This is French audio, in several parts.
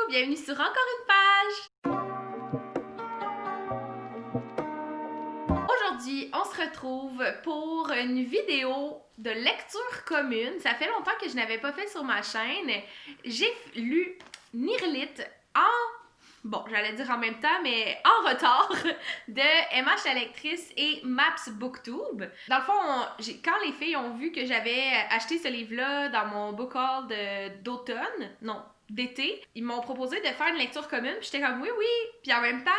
Bienvenue sur encore une page! Aujourd'hui, on se retrouve pour une vidéo de lecture commune. Ça fait longtemps que je n'avais pas fait sur ma chaîne. J'ai lu Nirlit j'allais dire en même temps, mais en retard, de MH la lectrice et Maps Booktube. Dans le fond, quand les filles ont vu que j'avais acheté ce livre-là dans mon book haul d'automne, non, d'été, ils m'ont proposé de faire une lecture commune, puis j'étais comme oui, oui, puis en même temps,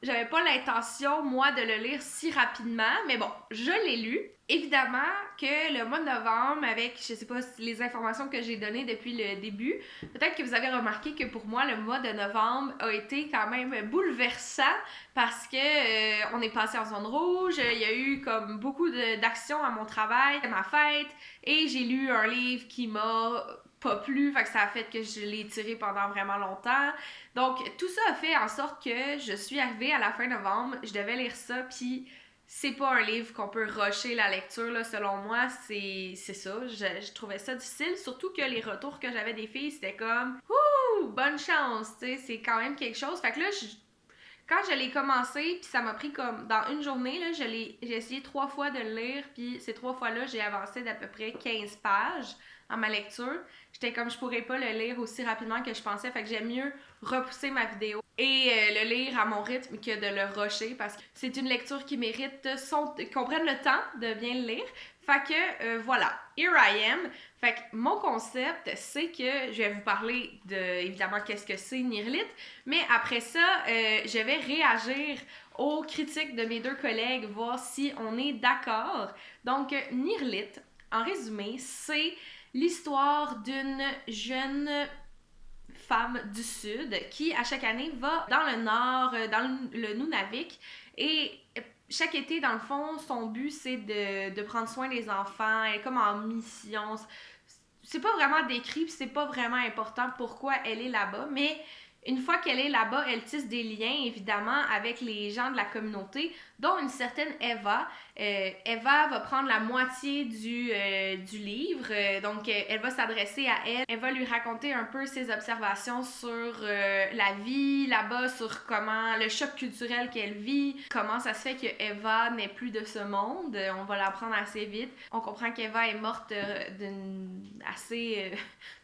j'avais pas l'intention, moi, de le lire si rapidement, mais bon, je l'ai lu. Évidemment que le mois de novembre, avec, je sais pas, les informations que j'ai données depuis le début, peut-être que vous avez remarqué que pour moi, le mois de novembre a été quand même bouleversant parce que on est passé en zone rouge, il y a eu comme beaucoup d'actions à mon travail, à ma fête, et j'ai lu un livre qui m'a pas plu, fait que ça a fait que je l'ai tiré pendant vraiment longtemps. Donc, tout ça a fait en sorte que je suis arrivée à la fin novembre, je devais lire ça, puis c'est pas un livre qu'on peut rusher la lecture, là, selon moi, c'est ça. Je trouvais ça difficile, surtout que les retours que j'avais des filles, c'était comme « Ouh, bonne chance! » Tu sais, c'est quand même quelque chose. Fait que là, quand je l'ai commencé, puis ça m'a pris comme dans une journée, là, j'ai essayé 3 fois de le lire, puis ces 3 fois-là, j'ai avancé d'à peu près 15 pages dans ma lecture. J'étais comme je pourrais pas le lire aussi rapidement que je pensais, fait que j'aime mieux repousser ma vidéo et le lire à mon rythme que de le rusher parce que c'est une lecture qui mérite qu'on prenne le temps de bien le lire. Fait que voilà, here I am. Fait que mon concept, c'est que je vais vous parler de, évidemment, qu'est-ce que c'est Nirlit, mais après ça, je vais réagir aux critiques de mes 2 collègues, voir si on est d'accord. Donc, Nirlit, en résumé, c'est l'histoire d'une jeune femme du Sud qui, à chaque année, va dans le Nord, dans le Nunavik, et chaque été, dans le fond, son but, c'est de prendre soin des enfants. Elle est comme en mission. C'est pas vraiment décrit, puis c'est pas vraiment important pourquoi elle est là-bas, mais une fois qu'elle est là-bas, elle tisse des liens, évidemment, avec les gens de la communauté, dont une certaine Eva. Eva va prendre la moitié du livre, donc elle va s'adresser à elle. Elle va lui raconter un peu ses observations sur la vie là-bas, sur comment, le choc culturel qu'elle vit, comment ça se fait que Eva n'est plus de ce monde. On va l'apprendre assez vite. On comprend qu'Eva est morte d'une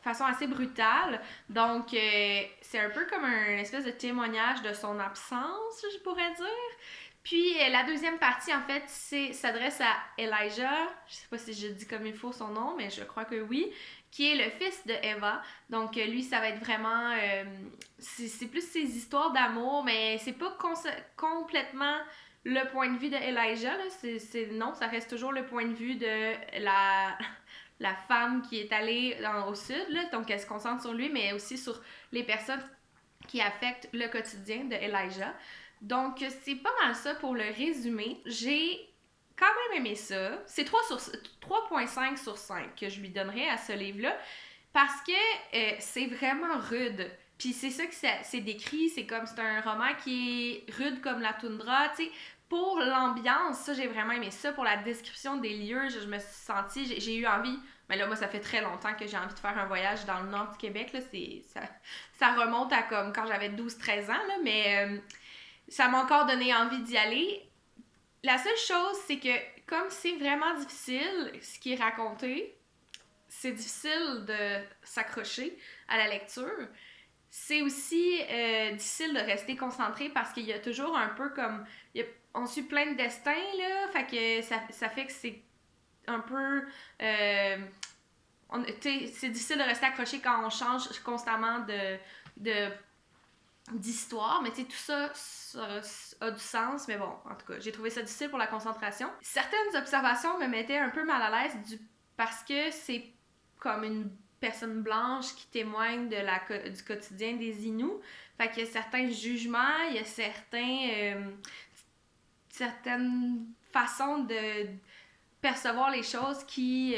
façon assez brutale. Donc, c'est un peu comme un espèce de témoignage de son absence, je pourrais dire. Puis, la deuxième partie, en fait, s'adresse à Elijah. Je sais pas si je dis comme il faut son nom, mais je crois que oui. Qui est le fils de Eva. Donc, lui, ça va être vraiment... c'est plus ses histoires d'amour, mais c'est pas complètement le point de vue de Elijah. Là. Non, ça reste toujours le point de vue de la femme qui est allée au sud, là, donc elle se concentre sur lui, mais aussi sur les personnes qui affectent le quotidien de Elijah. Donc, c'est pas mal ça pour le résumé. J'ai quand même aimé ça. C'est 3.5 sur 5 que je lui donnerais à ce livre-là parce que c'est vraiment rude. Puis c'est ça que c'est décrit, c'est un roman qui est rude comme la toundra, tu sais. Pour l'ambiance, ça j'ai vraiment aimé ça. Pour la description des lieux, je me suis sentie, j'ai eu envie. Mais là, moi, ça fait très longtemps que j'ai envie de faire un voyage dans le nord du Québec. Là, ça remonte à comme quand j'avais 12-13 ans, là, mais ça m'a encore donné envie d'y aller. La seule chose, c'est que comme c'est vraiment difficile, ce qui est raconté, c'est difficile de s'accrocher à la lecture. C'est aussi difficile de rester concentré parce qu'il y a toujours un peu comme... on suit plein de destins, là, fait que ça fait que c'est un peu... c'est difficile de rester accroché quand on change constamment d'histoire, mais tu sais, tout ça a du sens, mais bon, en tout cas, j'ai trouvé ça difficile pour la concentration. Certaines observations me mettaient un peu mal à l'aise parce que c'est comme une personne blanche qui témoigne du quotidien des Inuits. Fait qu'il y a certains jugements, il y a certaines façons de percevoir les choses qui,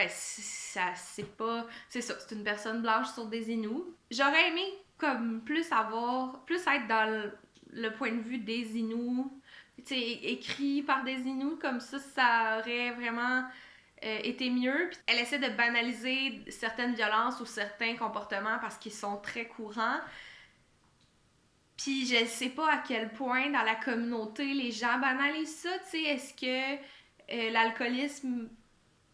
c'est pas... C'est ça, c'est une personne blanche sur des Inuits. J'aurais aimé comme plus être dans le point de vue des Inuits, tu sais, écrit par des Inuits, comme ça aurait vraiment été mieux. Puis elle essaie de banaliser certaines violences ou certains comportements parce qu'ils sont très courants. Puis je sais pas à quel point dans la communauté les gens banalisent ça, tu sais. Est-ce que l'alcoolisme,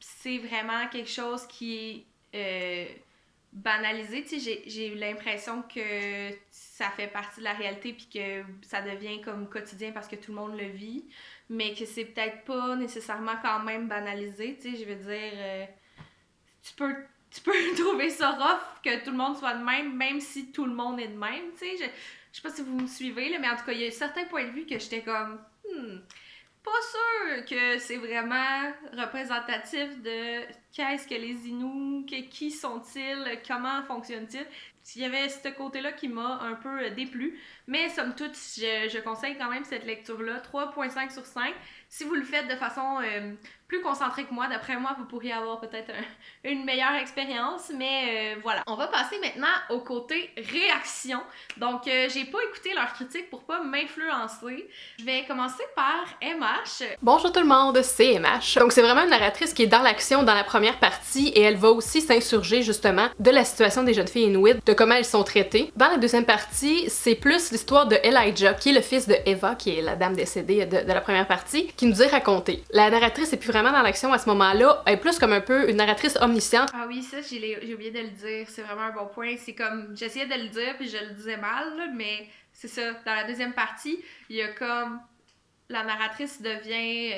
c'est vraiment quelque chose qui est banalisé? Tu sais, j'ai eu l'impression que ça fait partie de la réalité puis que ça devient comme quotidien parce que tout le monde le vit, mais que c'est peut-être pas nécessairement quand même banalisé, tu sais. Je veux dire, tu peux tu peux trouver ça rough que tout le monde soit de même, même si tout le monde est de même, tu sais. Je sais pas si vous me suivez, là, mais en tout cas, il y a certains points de vue que j'étais comme... pas sûr que c'est vraiment représentatif de qu'est-ce que les Inuits, qui sont-ils, comment fonctionnent-ils. Il y avait ce côté-là qui m'a un peu déplu, mais somme toute, je conseille quand même cette lecture-là, 3.5 sur 5. Si vous le faites de façon plus concentrée que moi, d'après moi, vous pourriez avoir peut-être une meilleure expérience, mais voilà. On va passer maintenant au côté réaction. Donc, j'ai pas écouté leurs critiques pour pas m'influencer. Je vais commencer par MH. Bonjour tout le monde, c'est MH. Donc c'est vraiment une narratrice qui est dans l'action dans la première partie et elle va aussi s'insurger justement de la situation des jeunes filles inuites, de comment elles sont traitées. Dans la deuxième partie, c'est plus l'histoire de Elijah, qui est le fils de Eva, qui est la dame décédée de la première partie, qui nous est racontée. La narratrice est plus vraiment dans l'action à ce moment-là, elle est plus comme un peu une narratrice omnisciente. Ah oui, ça j'ai oublié de le dire, c'est vraiment un bon point. C'est comme, j'essayais de le dire puis je le disais mal, là, mais c'est ça, dans la deuxième partie, il y a comme... La narratrice devient...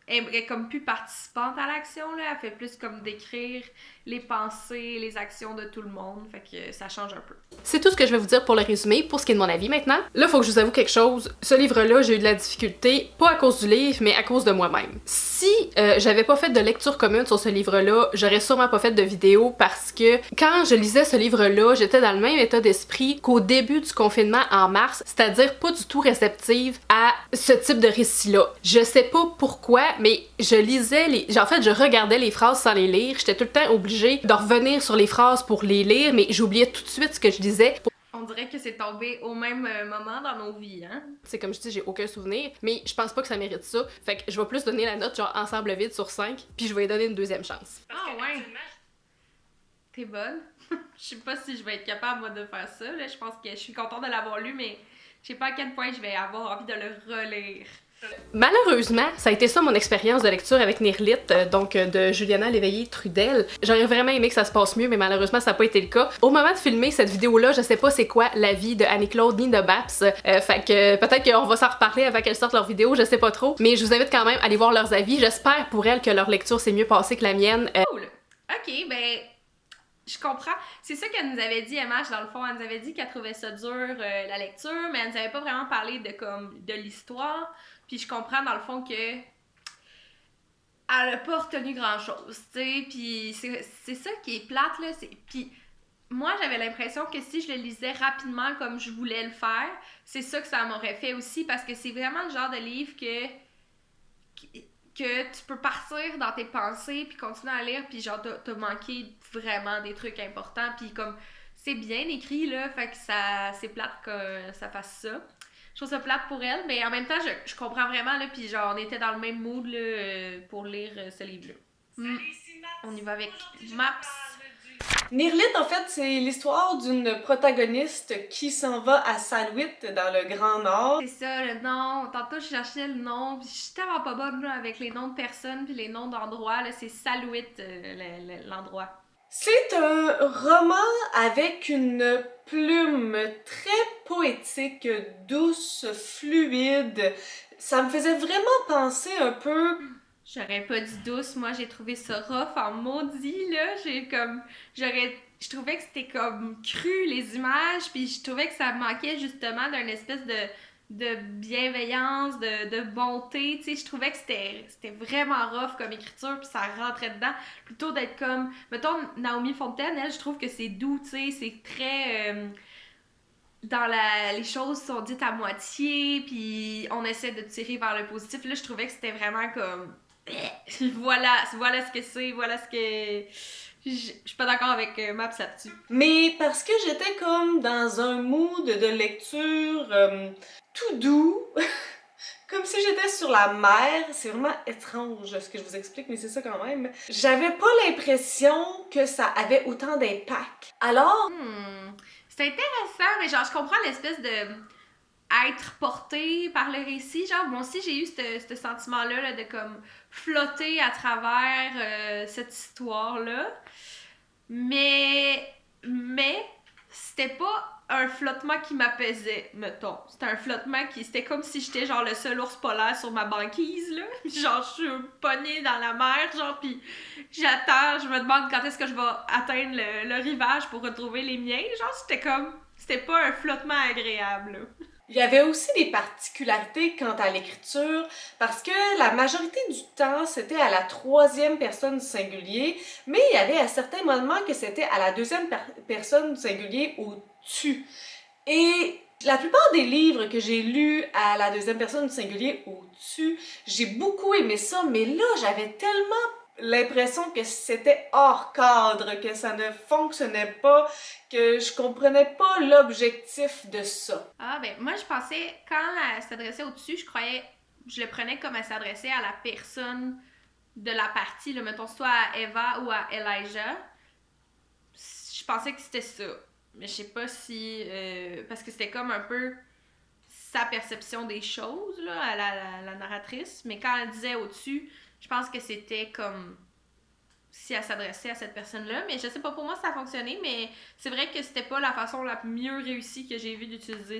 elle est comme plus participante à l'action, là. Elle fait plus comme décrire les pensées, les actions de tout le monde. Fait que ça change un peu. C'est tout ce que je vais vous dire pour le résumé, pour ce qui est de mon avis maintenant. Là, faut que je vous avoue quelque chose. Ce livre-là, j'ai eu de la difficulté, pas à cause du livre, mais à cause de moi-même. Si j'avais pas fait de lecture commune sur ce livre-là, j'aurais sûrement pas fait de vidéo parce que quand je lisais ce livre-là, j'étais dans le même état d'esprit qu'au début du confinement en mars, c'est-à-dire pas du tout réceptive à ce type de récit-là. Je sais pas pourquoi, mais je lisais en fait, je regardais les phrases sans les lire. J'étais tout le temps obligée de revenir sur les phrases pour les lire, mais j'oubliais tout de suite ce que je disais. On dirait que c'est tombé au même moment dans nos vies, hein? C'est comme je dis, j'ai aucun souvenir, mais je pense pas que ça mérite ça. Fait que je vais plus donner la note genre ensemble vide sur 5, puis je vais lui donner une deuxième chance. Ah ouais! T'es bonne? Je sais pas si je vais être capable, moi, de faire ça. Là. Je pense que je suis contente de l'avoir lu, mais je sais pas à quel point je vais avoir envie de le relire. Malheureusement, ça a été ça mon expérience de lecture avec Nirlit, donc de Juliana Léveillé-Trudel. J'aurais vraiment aimé que ça se passe mieux, mais malheureusement, ça n'a pas été le cas. Au moment de filmer cette vidéo-là, je sais pas c'est quoi la vie de Annie-Claude ni de Baps, fait que peut-être qu'on va s'en reparler avant qu'elles sortent leur vidéo, je sais pas trop, mais je vous invite quand même à aller voir leurs avis. J'espère pour elles que leur lecture s'est mieux passée que la mienne. Cool! Ok, ben... Je comprends. C'est ça qu'elle nous avait dit, MH, dans le fond. Elle nous avait dit qu'elle trouvait ça dur, la lecture, mais elle nous avait pas vraiment parlé de l'histoire. Puis je comprends, dans le fond, que elle a pas retenu grand-chose, tu sais. Puis c'est ça qui est plate, là. Puis moi, j'avais l'impression que si je le lisais rapidement comme je voulais le faire, c'est ça que ça m'aurait fait aussi, parce que c'est vraiment le genre de livre que tu peux partir dans tes pensées puis continuer à lire puis genre t'as manqué vraiment des trucs importants puis comme c'est bien écrit là, fait que c'est plate que ça fasse ça. Je trouve ça plate pour elle, mais en même temps je comprends vraiment là, puis genre on était dans le même mood là, pour lire ce livre-là. On y va avec Maps. Nirlit, en fait, c'est l'histoire d'une protagoniste qui s'en va à Salouit, dans le Grand Nord. C'est ça, le nom. Tantôt, je cherchais le nom, puis je suis tellement pas bonne là, avec les noms de personnes puis les noms d'endroits. Là, c'est Salouit, l'endroit. C'est un roman avec une plume très poétique, douce, fluide. Ça me faisait vraiment penser un peu... J'aurais pas dit douce, moi j'ai trouvé ça rough en maudit, là. Je trouvais que c'était comme cru les images, puis je trouvais que ça manquait justement d'une espèce de bienveillance, de bonté, tu sais. Je trouvais que c'était vraiment rough comme écriture, puis ça rentrait dedans. Plutôt d'être comme, mettons, Naomi Fontaine, elle, je trouve que c'est doux, tu sais, c'est très... les choses sont dites à moitié, puis on essaie de tirer vers le positif. Là, je trouvais que c'était vraiment comme... voilà ce que c'est, voilà ce que... Je suis pas d'accord avec Maps là-dessus. Mais parce que j'étais comme dans un mood de lecture tout doux, comme si j'étais sur la mer. C'est vraiment étrange ce que je vous explique, mais c'est ça quand même. J'avais pas l'impression que ça avait autant d'impact. Alors, C'est intéressant, mais genre, je comprends l'espèce de être porté par le récit. Genre, moi aussi, j'ai eu ce sentiment-là là, de comme flotter à travers cette histoire-là. Mais c'était pas un flottement qui m'apaisait, mettons. C'était un flottement c'était comme si j'étais genre le seul ours polaire sur ma banquise, là. Genre, je suis pognée dans la mer, genre, pis j'attends, je me demande quand est-ce que je vais atteindre le rivage pour retrouver les miens. Genre, c'était pas un flottement agréable, là. il y avait aussi des particularités quant à l'écriture, parce que la majorité du temps, c'était à la troisième personne du singulier, mais il y avait à certains moments que c'était à la deuxième personne du singulier au tu. Et la plupart des livres que j'ai lus à la deuxième personne du singulier au tu, j'ai beaucoup aimé ça, mais là, j'avais tellement l'impression que c'était hors cadre, que ça ne fonctionnait pas, que je comprenais pas l'objectif de ça. Ah, ben, moi, je pensais, quand elle s'adressait au-dessus, je le prenais comme elle s'adressait à la personne de la partie, là, mettons, soit à Eva ou à Elijah. Je pensais que c'était ça. Mais je sais pas si... parce que c'était comme un peu sa perception des choses, là, à la narratrice. Mais quand elle disait au-dessus, je pense que c'était comme si elle s'adressait à cette personne-là. Mais je sais pas, pour moi, ça a fonctionné, mais c'est vrai que c'était pas la façon la mieux réussie que j'ai vue d'utiliser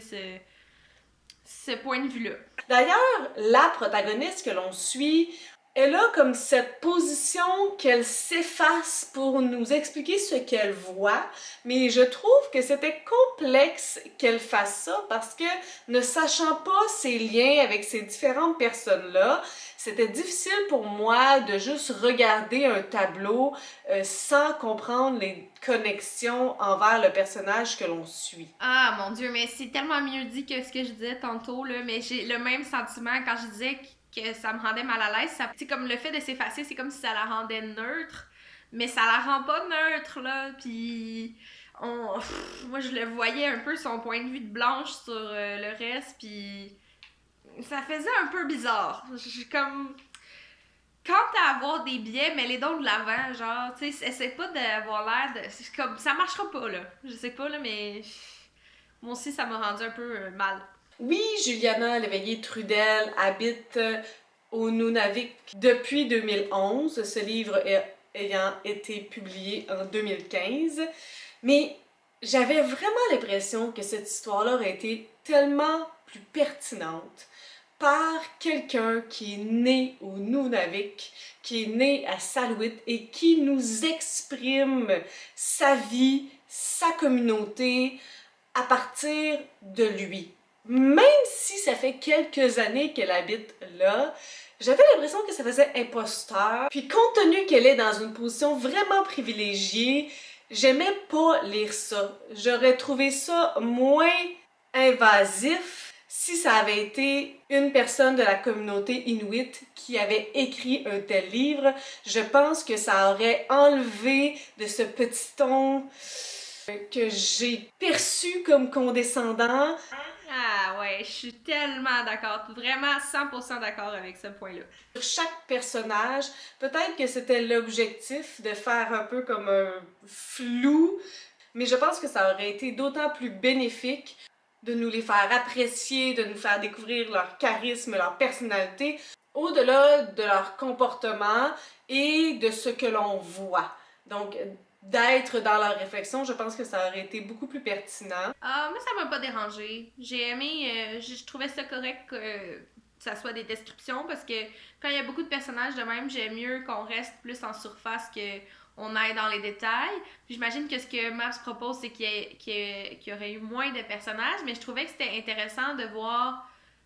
ce point de vue-là. D'ailleurs, la protagoniste que l'on suit, elle a comme cette position qu'elle s'efface pour nous expliquer ce qu'elle voit, mais je trouve que c'était complexe qu'elle fasse ça parce que ne sachant pas ses liens avec ces différentes personnes-là, c'était difficile pour moi de juste regarder un tableau sans comprendre les connexions envers le personnage que l'on suit. Ah mon Dieu, mais c'est tellement mieux dit que ce que je disais tantôt, là, mais j'ai le même sentiment quand je disais que ça me rendait mal à l'aise. C'est comme le fait de s'effacer, c'est comme si ça la rendait neutre, mais ça la rend pas neutre, là, puis moi je le voyais un peu son point de vue de blanche sur le reste, puis ça faisait un peu bizarre. J'ai comme... Quant à avoir des biais, mets les donc de l'avant, genre, tu sais, essaie pas d'avoir l'air de... C'est comme, ça marchera pas, là. Je sais pas, là, mais... Moi aussi, ça m'a rendu un peu mal. Oui, Juliana Léveillé-Trudel habite au Nunavik depuis 2011, ce livre ayant été publié en 2015, mais j'avais vraiment l'impression que cette histoire-là aurait été tellement plus pertinente par quelqu'un qui est né au Nunavik, qui est né à Salouit et qui nous exprime sa vie, sa communauté à partir de lui. Même si ça fait quelques années qu'elle habite là, j'avais l'impression que ça faisait imposteur. Puis compte tenu qu'elle est dans une position vraiment privilégiée, j'aimais pas lire ça. J'aurais trouvé ça moins invasif si ça avait été une personne de la communauté inuit qui avait écrit un tel livre. Je pense que ça aurait enlevé de ce petit ton que j'ai perçu comme condescendant. Ah ouais, je suis tellement d'accord, vraiment 100% d'accord avec ce point-là. Sur chaque personnage, peut-être que c'était l'objectif de faire un peu comme un flou, mais je pense que ça aurait été d'autant plus bénéfique de nous les faire apprécier, de nous faire découvrir leur charisme, leur personnalité, au-delà de leur comportement et de ce que l'on voit. Donc, d'être dans leur réflexion, je pense que ça aurait été beaucoup plus pertinent. Ah, moi, ça m'a pas dérangé. J'ai aimé, je trouvais ça correct que ça soit des descriptions parce que quand il y a beaucoup de personnages de même, j'aime mieux qu'on reste plus en surface que on aille dans les détails. Puis j'imagine que ce que Maps propose, c'est qu'il y aurait eu moins de personnages, mais je trouvais que c'était intéressant de voir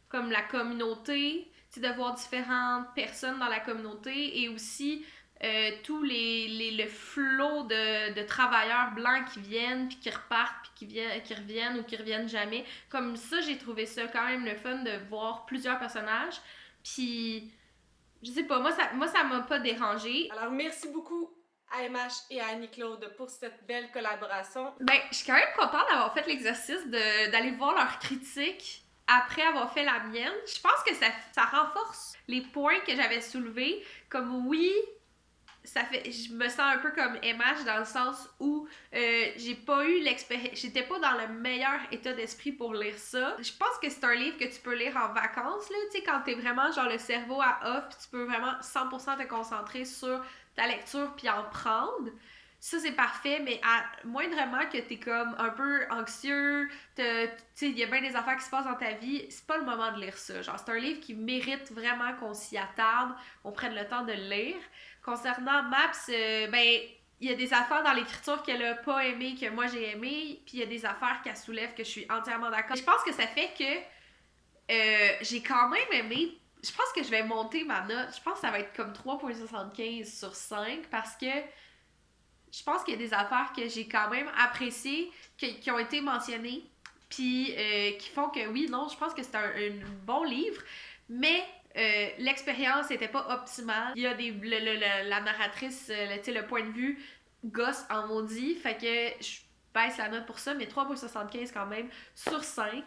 comme la communauté, de voir différentes personnes dans la communauté et aussi tout le flot de travailleurs blancs qui viennent, puis qui repartent, puis qui reviennent ou qui reviennent jamais. Comme ça, j'ai trouvé ça quand même le fun de voir plusieurs personnages. Puis, je sais pas, moi ça m'a pas dérangé. Alors, merci beaucoup à MH et à Annie-Claude pour cette belle collaboration. Ben, je suis quand même contente d'avoir fait l'exercice d'aller voir leurs critiques après avoir fait la mienne, je pense que ça renforce les points que j'avais soulevés. Comme oui, je me sens un peu comme MH dans le sens où j'ai pas eu l'expérience, j'étais pas dans le meilleur état d'esprit pour lire ça. Je pense que c'est un livre que tu peux lire en vacances, là, tu sais, quand t'es vraiment genre le cerveau à off, puis tu peux vraiment 100% te concentrer sur ta lecture puis en prendre. Ça, c'est parfait, mais à moindrement que t'es comme un peu anxieux, tu sais, il y a bien des affaires qui se passent dans ta vie, c'est pas le moment de lire ça. Genre, c'est un livre qui mérite vraiment qu'on s'y attarde, qu'on prenne le temps de le lire. Concernant Maps, ben, il y a des affaires dans l'écriture qu'elle a pas aimé, que moi j'ai aimé, puis il y a des affaires qu'elle soulève que je suis entièrement d'accord. Je pense que ça fait que j'ai quand même aimé. Je pense que je vais monter ma note. Je pense que ça va être comme 3,75 sur 5 parce que je pense qu'il y a des affaires que j'ai quand même appréciées, qui ont été mentionnées, puis qui font que oui, non, je pense que c'est un bon livre, mais l'expérience n'était pas optimale. Il y a la narratrice, le point de vue gosse en maudit, fait que je baisse la note pour ça, mais 3,75 quand même sur 5.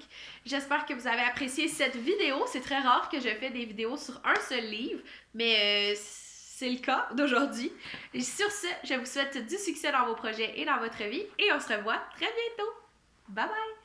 J'espère que vous avez apprécié cette vidéo. C'est très rare que je fais des vidéos sur un seul livre, mais c'est le cas d'aujourd'hui. Et sur ce, je vous souhaite du succès dans vos projets et dans votre vie, et on se revoit très bientôt. Bye bye!